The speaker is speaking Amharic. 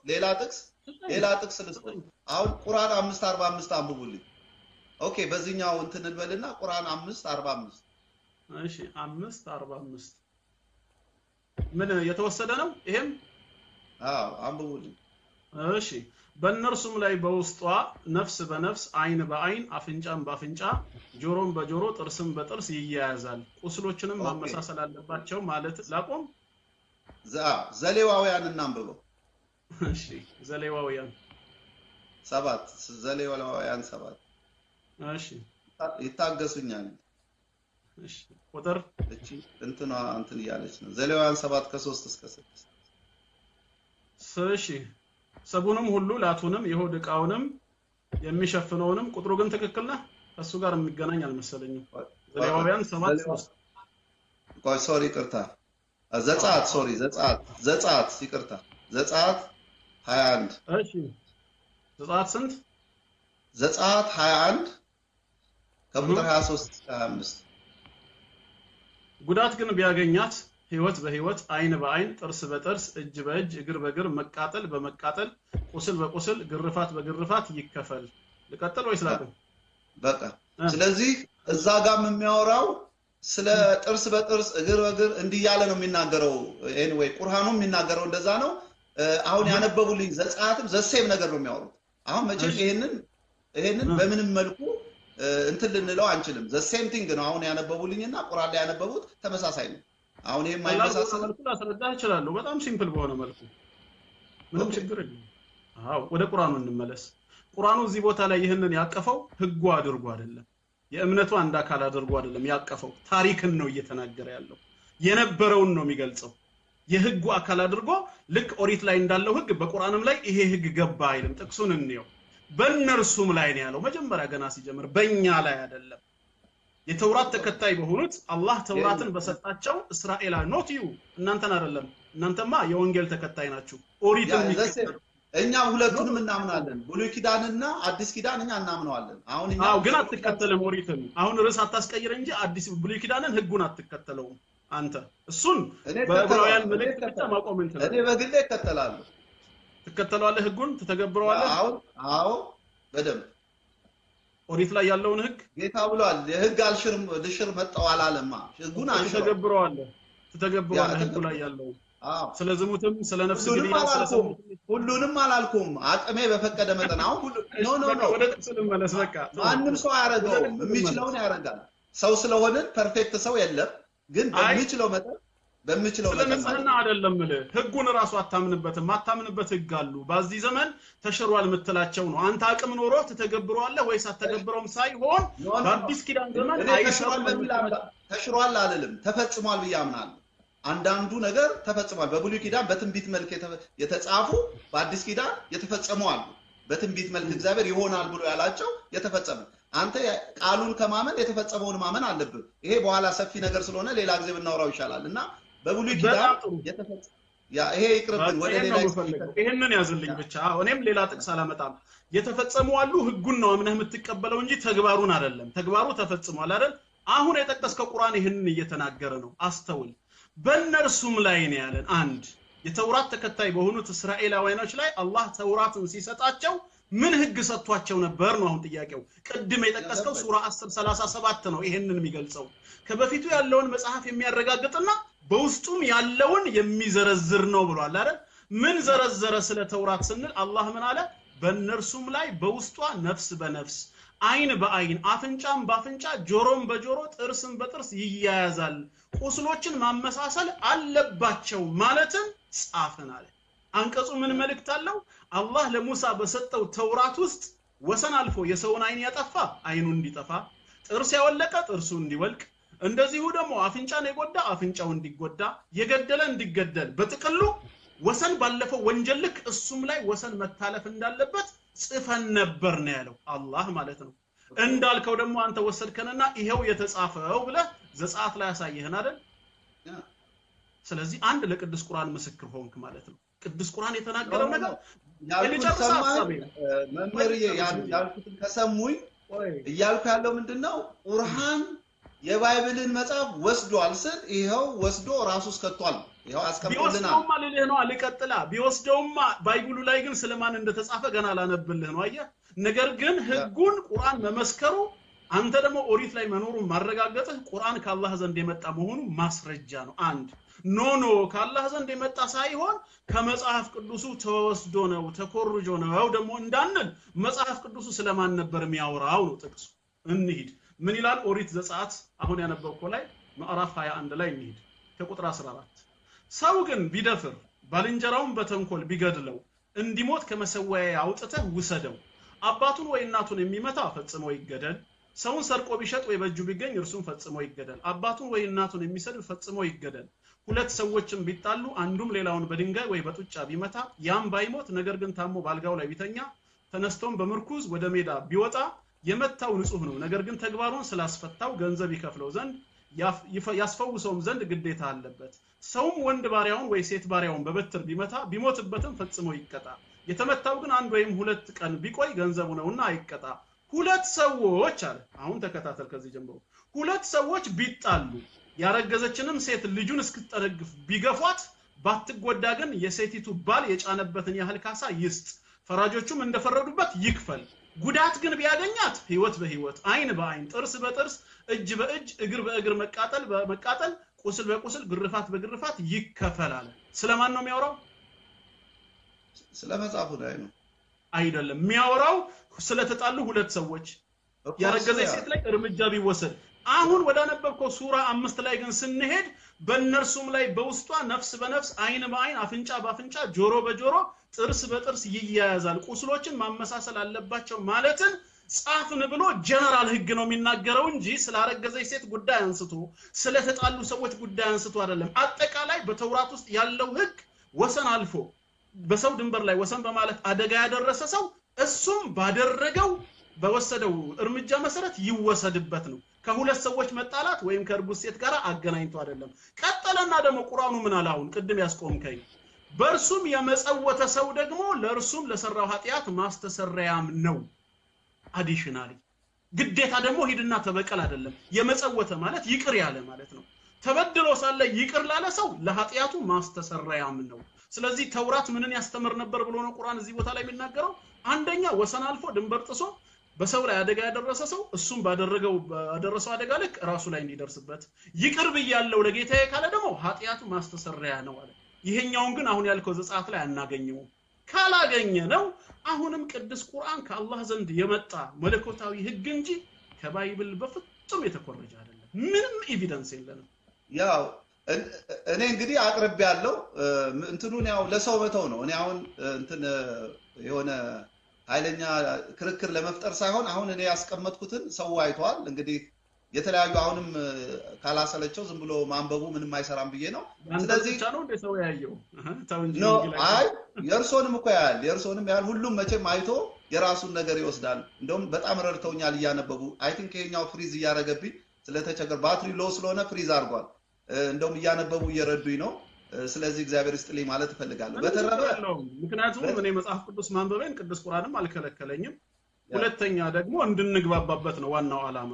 ሌላ ጥቅስ ልስጥ አሁን ቁርአን 5:45 አንብቡልኝ ኦኬ በዚህኛው እንትን እንበልና ቁርአን 5:45 እሺ 5:45 ምን የተወሰደ ነው ይሄም አንብቡልኝ እሺ በእነርሱም ላይ በውስጧ ነፍስ በነፍስ አይን በአይን አፍንጫም በአፍንጫ ጆሮም በጆሮ ጥርስም በጥርስ ይያያዛል ቁስሎችንም ማመሳሰል አለባቸው ማለት ላቆም ዘሌዋውያን እናንብበው እሺ ዘሌዋውያን 7 ዘሌዋውያን 7 እሺ ይታገሱኛል እሺ ቁጥር እቺ እንትን ያለች ነው ዘሌዋውያን 7 ከ3 እስከ 6 እሺ ሰቡንም ሁሉ ላቱንም ይሁድ ዕቃውንም የሚሸፍነውንም ቁጥሩ ግን ትክክል ነው ከሱ ጋር የሚገናኝ አልመሰለኝም ዘሌዋውያን 7 ቆይ ሶሪ ይቅርታ ዘጸአት ይቅርታ ዘጸአት 21 እሺ ዘጸአት ስንት ዘጸአት 21 ከቁጥር 23 እስከ 25 ጉዳት ግን ቢያገኛት ህይወት በህይወት አይን በአይን ጥርስ በጥርስ እጅ በእጅ እግር በእግር መቃጠል በመቃጠል ቁስል በቁስል ግርፋት በግርፋት ይከፈል ለቀጠል ወይስ ላቁም በቃ ስለዚህ እዛ ጋር የሚያወራው ስለ ጥርስ በጥርስ እግር በእግር እንዲያለ ነው የሚናገረው ኤኒዌይ ቁርአኑም የሚናገረው እንደዛ ነው አሁን ያነበቡልኝ ዘጸአትም ዘሴም ነገር ነው የሚያወሩት አሁን መቼም ይሄንን በምንም መልኩ እንትን ልንለው አንችልም ዘሴም ቲንግ ነው አሁን ያነበቡልኝና ቁርአን ላይ ያነበቡት ተመሳሳይ ነው አሁን ይሄም አይመሳሰል መልኩ ላስረዳ ይችላል በጣም ሲምፕል በሆነ መልኩ ምንም ችግር የለም አዎ ወደ ቁርአኑ እንመለስ ቁርአኑ እዚህ ቦታ ላይ ይሄንን ያቀፈው ህጉ አድርጎ አይደለም የእምነቱ አንድ አካል አድርጎ አይደለም ያቀፈው ታሪክን ነው እየተናገረ ያለው የነበረውን ነው የሚገልጸው የህጉ አካል አድርጎ ልክ ኦሪት ላይ እንዳለው ህግ በቁርአንም ላይ ይሄ ህግ ገባ አይልም ጥቅሱን እንየው በእነርሱም ላይ ነው ያለው መጀመሪያ ገና ሲጀምር በእኛ ላይ አይደለም የተውራት ተከታይ በሆኑት አላህ ተውራትን በሰጣቸው እስራኤላ ኖት ዩ እናንተን አይደለም እናንተማ የወንጌል ተከታይ ናችሁ ኦሪትን የሚከተሉ እኛ ሁለቱንም እናምናለን ብሉይ ኪዳንና አዲስ ኪዳን እኛ እናምናለን አሁን እኛ ግን አትከተለም ኦሪትን አሁን ርዕስ አታስቀይር እንጂ አዲስ ብሉይ ኪዳንን ህጉን አትከተለውም አንተ እሱን በዕብራውያን መልእክት ብቻ ማቆም እንችላለን እኔ በግሌ እከተላለሁ ትከተለዋለህ ህጉን ትተገብረዋለህ አዎ በደንብ ኦሪት ላይ ያለውን ህግ ጌታ ብሏል የህግ አልሽርም ልሽር መጣው አላለማ ህጉን አንሽር ትተገብረዋለህ ህጉ ላይ ያለው ስለ ዝሙትም ስለ ነፍስ ግድያ ስለ ሁሉንም አላልኩም አቅሜ በፈቀደ መጠን አሁን ኖ ወደ ጥቅስ ልመለስ በቃ ማንም ሰው ያረጋው የሚችለውን ያረጋል ሰው ስለሆነ ፐርፌክት ሰው የለም ግን በሚችለው መጠን ስለነጽህና አይደለም ህጉን ራሱ አታምንበት ህግ አሉ በዚህ ዘመን ተሽሯል ምትላቸው ነው አንተ አቅም ኖሮ ተተገብረዋለህ ወይስ አተገብረውም ሳይሆን በአዲስ ኪዳን ዘመን ተሽሯል አልልም ተፈጽሟል ብያምናለሁ አንዳንዱ ነገር ተፈጽሟል በብሉይ ኪዳን በትንቢት መልክ የተጻፉ በአዲስ ኪዳን የተፈጸሙ አሉ በትንቢት መልክ እግዚአብሔር ይሆናል ብሎ ያላቸው የተፈጸመ አንተ ቃሉን ከማመን የተፈጸመውን ማመን አለብህ ይሄ በኋላ ሰፊ ነገር ስለሆነ ሌላ ጊዜ ብናወራው ይሻላልና በብሉይ ኪዳን የተፈጸመ ይሄ ይቅርብን ወደ ሌላ ይሄንን ያዝልኝ ብቻ እኔም ሌላ ጥቅስ አላመጣም የተፈጸሙ አሉ ህጉን ነው አምነህ የምትቀበለው እንጂ ተግባሩን አይደለም ተግባሩ ተፈጽሟል አይደል አሁን የጠቀስከው ቁርአን ይሄንን እየተናገረ ነው አስተውል በእነርሱም ላይ ነው ያለን አንድ የተውራት ተከታይ በሆኑት እስራኤላውያኖች ላይ አላህ ተውራትን ሲሰጣቸው ምን ህግ ሰጥቷቸው ነበር ነው አሁን ጥያቄው ቅድም የጠቀስከው ሱራ 10:37 ነው ይሄንን የሚገልጸው ከበፊቱ ያለውን መጽሐፍ የሚያረጋግጥና በውስጡም ያለውን የሚዘረዝር ነው ብሏል አይደል ምን ዘረዘረ ስለ ተውራት ስንል አላህ ምን አለ በእነርሱም ላይ በውስጧ ነፍስ በነፍስ አይን በአይን አፍንጫም በአፍንጫ ጆሮም በጆሮ ጥርስም በጥርስ ይያያዛል ቁስሎችን ማመሳሰል አለባቸው ማለትን ጻፈን አለ አንቀጹ ምን መልእክት አለው አላህ ለሙሳ በሰጠው ተውራት ውስጥ ወሰን አልፎ የሰውን አይን ያጠፋ አይኑ እንዲጠፋ ጥርስ ያወለቀ ጥርሱ እንዲወልቅ እንደዚሁ ደግሞ አፍንጫን የጎዳ አፍንጫው እንዲጎዳ የገደለ እንዲገደል በጥቅሉ ወሰን ባለፈው ወንጀል ልክ እሱም ላይ ወሰን መታለፍ እንዳለበት ጽፈን ነበር ነው ያለው አላህ ማለት ነው እንዳልከው ደግሞ አንተ ወሰድከንና ይሄው የተጻፈው ብለ ዘጸአት ላይ ያሳየህን አይደል ስለዚህ አንድ ለቅዱስ ቁርአን ምስክር ሆንክ ማለት ነው ቅዱስ ቁርአን የተናገረው ነገር መምህርዬ ያልኩትን ከሰሙኝ እያልኩ ያለው ምንድነው ቁርአን የባይብልን መጽሐፍ ወስዷል ስል ይሄው ወስዶ ራሱ እስከቷል ያው አስቀምጦልናል ቢወስደውማ ልልህ ነው አልቀጥላ ቢወስደውማ ባይብሉ ላይ ግን ስለማን እንደተጻፈ ገና ላነብልህ ነው አየህ ነገር ግን ህጉን ቁርአን መመስከሩ አንተ ደግሞ ኦሪት ላይ መኖሩን ማረጋገጥህ ቁርአን ከአላህ ዘንድ የመጣ መሆኑ ማስረጃ ነው አንድ ኖ ከአላህ ዘንድ የመጣ ሳይሆን ከመጽሐፍ ቅዱሱ ተወስዶ ነው ተኮርጆ ነው ደግሞ እንዳንል መጽሐፍ ቅዱሱ ስለማን ነበር የሚያወራው ነው ጥቅሱ እንሂድ ምን ይላል ኦሪት ዘጸአት አሁን ያነበብከው ላይ ምዕራፍ 21 ላይ እንሂድ ከቁጥር 14 ሰው ግን ቢደፍር ባልንጀራውን በተንኮል ቢገድለው እንዲሞት ከመሰወያ አውጥተህ ውሰደው አባቱን ወይ እናቱን የሚመታ ፈጽሞ ይገደል ሰውን ሰርቆ ቢሸጥ ወይ በእጁ ቢገኝ እርሱም ፈጽሞ ይገደል አባቱን ወይ እናቱን የሚሰድብ ፈጽሞ ይገደል ሁለት ሰዎችም ቢጣሉ አንዱም ሌላውን በድንጋይ ወይ በጡጫ ቢመታ ያም ባይሞት ነገር ግን ታሞ ባልጋው ላይ ቢተኛ ተነስቶም በመርኩዝ ወደ ሜዳ ቢወጣ የመታው ንጹህ ነው ነገር ግን ተግባሩን ስላስፈታው ገንዘብ ይከፍለው ዘንድ ያስፈውሰውም ዘንድ ግዴታ አለበት ሰውም ወንድ ባሪያውን ወይ ሴት ባሪያውን በበትር ቢመታ ቢሞትበትም ፈጽሞ ይቀጣ የተመታው ግን አንድ ወይም ሁለት ቀን ቢቆይ ገንዘቡ ነውና አይቀጣ ሁለት ሰዎች አለ አሁን ተከታተል ከዚህ ጀምሮ ሁለት ሰዎች ቢጣሉ ያረገዘችንም ሴት ልጁን እስክትጠነግፍ ቢገፏት ባትጎዳ ግን የሴቲቱ ባል የጫነበትን ያህል ካሳ ይስጥ ፈራጆቹም እንደፈረዱበት ይክፈል ጉዳት ግን ቢያገኛት ህይወት በህይወት አይን በአይን ጥርስ በጥርስ እጅ በእጅ እግር በእግር መቃጠል በመቃጠል ቁስል በቁስል ግርፋት በግርፋት ይከፈላል ስለማን ነው የሚያወራው ስለመጻፉ ላይ ነው አይደለም የሚያወራው ስለተጣሉ ሁለት ሰዎች ያረገዘች ሴት ላይ እርምጃ ቢወሰድ አሁን ወደ ነበብከው ሱራ 5 ላይ ግን ስንሄድ በእነርሱም ላይ በውስጧ ነፍስ በነፍስ አይን በአይን አፍንጫ በአፍንጫ ጆሮ በጆሮ ጥርስ በጥርስ ይያያዛል ቁስሎችን ማመሳሰል አለባቸው ማለትን ጻፍን ብሎ ጀነራል ህግ ነው የሚናገረው እንጂ ስላረገዘች ሴት ጉዳይ አንስቶ ስለተጣሉ ሰዎች ጉዳይ አንስቶ አይደለም አጠቃላይ በተውራት ውስጥ ያለው ህግ ወሰን አልፎ በሰው ድንበር ላይ ወሰን በማለት አደጋ ያደረሰ ሰው እሱም ባደረገው በወሰደው እርምጃ መሰረት ይወሰድበት ነው ከሁለት ሰዎች መጣላት ወይም ከርጉዝ ሴት ጋር አገናኝቶ አይደለም ቀጠለና ደግሞ ቁርአኑ ምን አላውን ቅድም ያስቆምከኝ በርሱም የመጸወተ ሰው ደግሞ ለርሱም ለሰራው ኃጢያት ማስተሰረያም ነው አዲሽናሊ ግዴታ ደግሞ ሂድና ተበቀል አይደለም የመጸወተ ማለት ይቅር ያለ ማለት ነው ተበድሎ ሳለ ይቅር ላለ ሰው ለኃጢያቱ ማስተሰረያም ነው ስለዚህ ተውራት ምንን ያስተምር ነበር ብሎ ነው ቁርአን እዚህ ቦታ ላይ የሚናገረው አንደኛ ወሰን አልፎ ድንበር ጥሶ በሰው ላይ አደጋ ያደረሰ ሰው እሱም ባደረሰው አደጋ ልክ ራሱ ላይ እንዲደርስበት ይቅር በያለው ለጌታዬ ካለ ደግሞ ኃጢያቱ ማስተሰረያ ነው አለ ይሄኛውን ግን አሁን ያልከው ዘጻት ላይ አናገኘው ካላገኘ ነው አሁንም ቅዱስ ቁርአን ከአላህ ዘንድ የመጣ መለኮታዊ ህግ እንጂ ከባይብል በፍጹም የተኮረጀ አይደለም ምንም ኤቪደንስ የለንም ያው እኔ እንግዲህ አቅርብ ያለው እንትኑን ያው ለሰው በተው ነው እኔ አሁን እንትን የሆነ ኃይለኛ ክርክር ለመፍጠር ሳይሆን አሁን እኔ ያስቀመጥኩትን ሰው አይቷል እንግዲህ የተለያዩ አሁንም ካላሰለቸው ዝም ብሎ ማንበቡ ምንም አይሰራም ብዬ ነው ስለዚህ ነው እንደ ሰው ያየው ታው እንጂ አይ የርሶንም እኮ የርሶንም ያህል ሁሉም መቼም አይቶ የራሱን ነገር ይወስዳል እንደውም በጣም ረድተውኛል እያነበቡ አይ ቲንክ ይሄኛው ፍሪዝ እያረገብኝ ስለተቸገር ባትሪ ሎ ስለሆነ ፍሪዝ አድርጓል እንደውም እያነበቡ እየረዱኝ ነው ስለዚህ እግዚአብሔር ይስጥልኝ ማለት ፈልጋለሁ በተረፈ ምክንያቱም እኔ መጽሐፍ ቅዱስ ማንበቤን ቅዱስ ቁርአንም አልከለከለኝም ሁለተኛ ደግሞ እንድንግባባበት ነው ዋናው ዓላማ